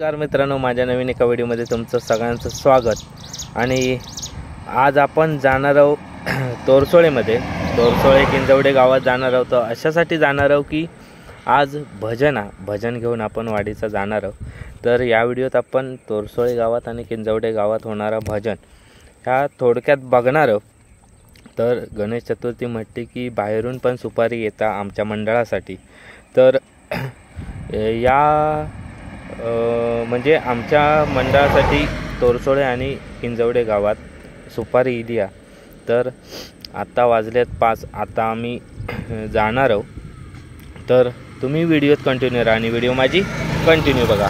नमस्कार मित्रांनो, माझ्या नवीन एका व्हिडिओमध्ये तुमचं सगळ्यांचं स्वागत। आणि आज आपण जाणार आहोत तोरसोळेमध्ये, तोरसोळे किंजवडे गावात जाणार आहोत। अशासाठी जाणार आहोत की आज भजन घेऊन आपण वाडीचा जाणार आहोत। तर या व्हिडिओत आपण तोरसोळे गावात आणि किंजवडे गावात होणारा भजन ह्या थोडक्यात बघणार आहोत। तर गणेश चतुर्थी म्हटली की बाहेरून पण सुपारी येता आमच्या मंडळासाठी। तर या म्हणजे आमच्या मंडळासाठी तोरसोळे आणि किंजवडे गावात सुपारी इली आहे। तर आता वाजलेत 5, आता आम्ही जाणार आहोत। तर तुम्ही व्हिडिओत कंटिन्यू राहा आणि व्हिडिओ माझी कंटिन्यू बघा।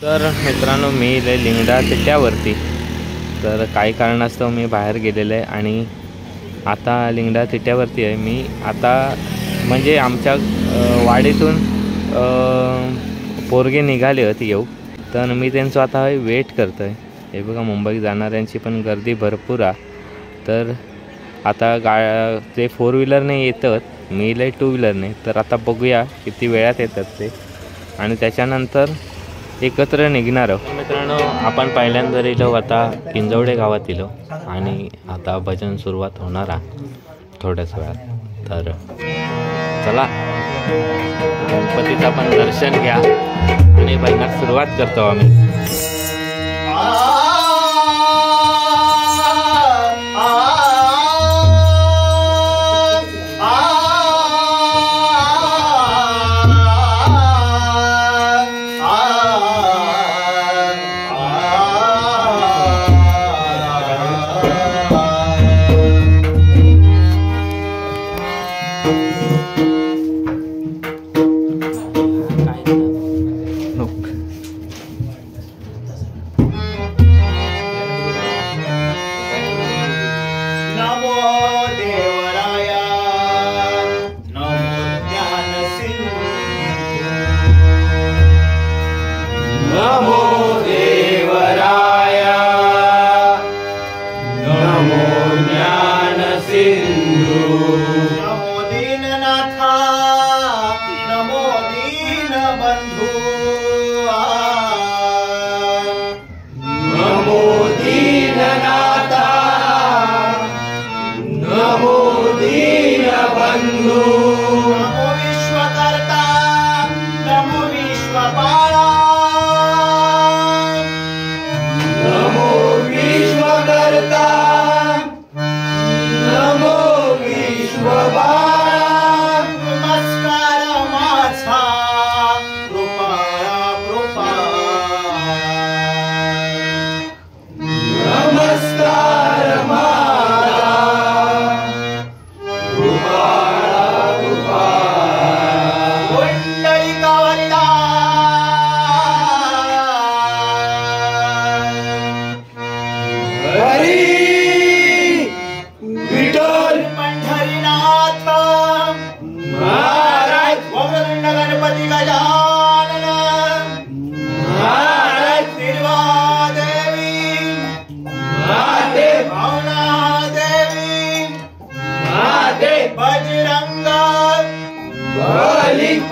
तर मित्रांनो, मी लिंगडा तिट्यावरती, तर काही कारणास्तव मी बाहेर गेलेलो आहे आणि आता लिंगडा तिट्यावरती आहे मी। आता म्हणजे आमच्या वाडीतून पोरगे निघाले होते येऊ, तर मी त्यांचं आता वेट करतो आहे। हे बघा, मुंबई जाणाऱ्यांची पण गर्दी भरपूर आहे। तर आता ते 4 व्हीलरने येतात, मी लय 2 व्हीलरने। तर आता बघूया किती वेळात येतात ते, आणि त्याच्यानंतर एकत्र निघणार आहोत। मित्रांनो, आपण पहिल्यांदा इलो आता किंजवडे गावात इलो आणि आता भजन सुरुवात होणार आहे थोड्याच वेळात। तर चला, गणपतीचा पण दर्शन घ्या आणि भजनात सुरुवात करतो आम्ही।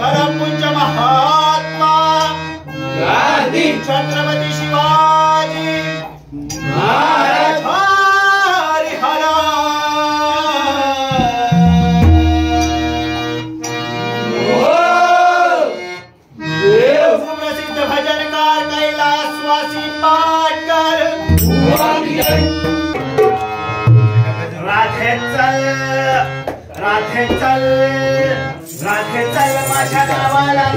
परमपूज्य महात्मा गांधी छत्रपती शिवाजी महाराज हरी हर। सुप्रसिद्ध भजनकार कैलासवासी पाटकर राधे चल राधे चल राधे चल माझ्या गावाला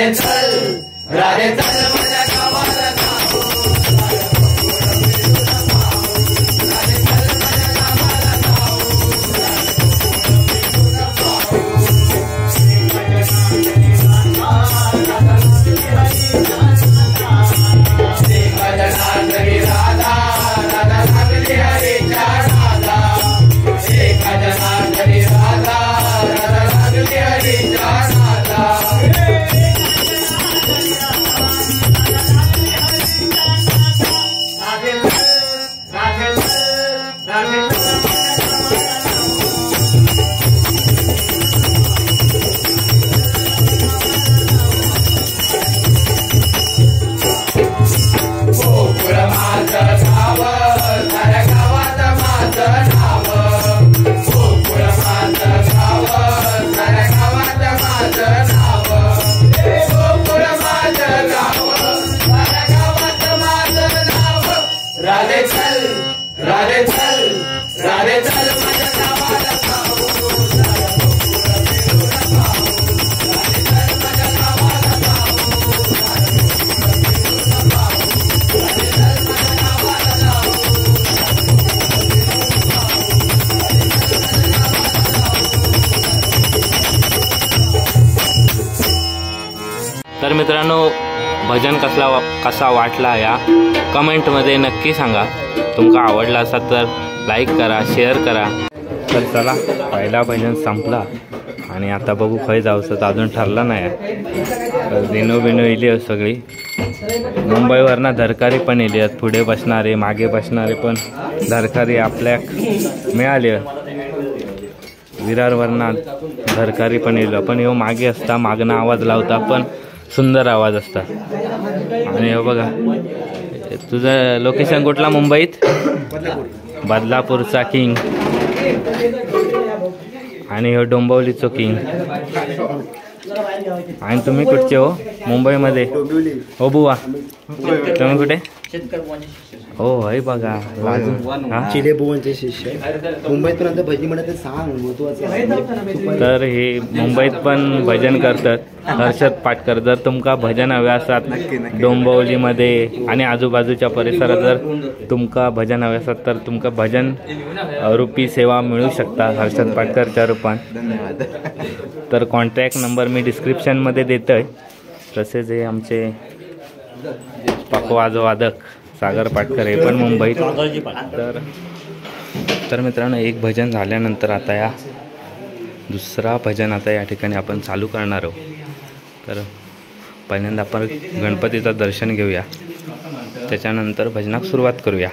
राधे चल माझ्या गावाला तर मित्रांनो, भजन कसा वाटला या कमेंटमध्ये नक्की सांगा. तुमका आवडला असेल तर लाईक करा, शेअर करा. तर चला, पहिला भजन संपला आणि आता बघू खय जाऊचं तर अजून ठरलं नाही. तर दिनो बिनो इली आहेत सगळी. मुंबईवरनं धरकारी पण इली आहेत, पुढे बसणारे मागे बसणारे पण धरकारी आपल्या मिळाली. विरारवरनं धरकारी पण इलो, पण ह्यो मागे असता, मागणं आवाज लावता, पण सुंदर आवाज असता. आणि हे बघा, तुझं लोकेशन कुठला मुंबईत? बदलापूरचा किंग आणि हो डोंबिवलीचो किंग. आणि तुम्ही कुठचे हो? मुंबईमध्ये हो बुवा. तुम्ही कुठे? हो हे बघा, चिले बुवांचे शिष्य मुंबईत पण भजनी म्हणत सांग महत्वाचं. तर हे मुंबईत पण भजन करतात, हर्षद पाटकर. जर तुमका भजन हवे असतात डोंबिवलीमध्ये आणि आजूबाजूच्या परिसरात जर तुमका भजन हवे असतात तर तुमका भजन रूपी सेवा मिळू शकता हर्षद पाटकरच्या रूपात. धन्यवाद. तर कॉन्टॅक्ट नंबर मी डिस्क्रिप्शनमध्ये देतोय. तसेच हे आमचे पकवाज वादक सागर पाटकर हे पण मुंबईत. तर मित्रांनो, एक भजन झाल्यानंतर आता या दुसरा भजन आता या ठिकाणी आपण चालू करणार आहोत. तर पहिल्यांदा आपण गणपतीचं दर्शन घेऊया, त्याच्यानंतर भजनाक सुरुवात करूया.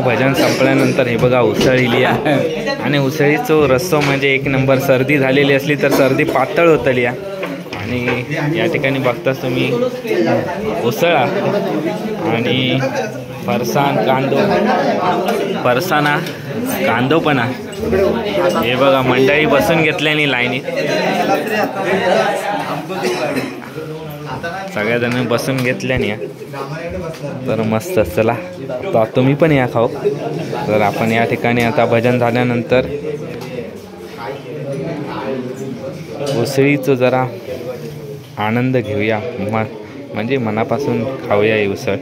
भजन संपल्यानंतर हे बघा उसळ इली आहे आणि उसळीचं रस्सो म्हणजे एक नंबर. सर्दी झालेली असली तर सर्दी पातळ होतली आहे. आणि या ठिकाणी बघताच तुम्ही उसळा आणि फरसाणा कांदो पण आहे. हे बघा मंडळी बसून घेतल्यानी लाईनीत, सगळ्याजण बसून घेतल्यानी. तर मस्त चला तर तुम्ही पण या खाऊ. तर आपण या ठिकाणी आता भजन झाल्यानंतर उसळीचं जरा आनंद घेऊया, म्हणजे मनापासून खाऊया ही उसळ.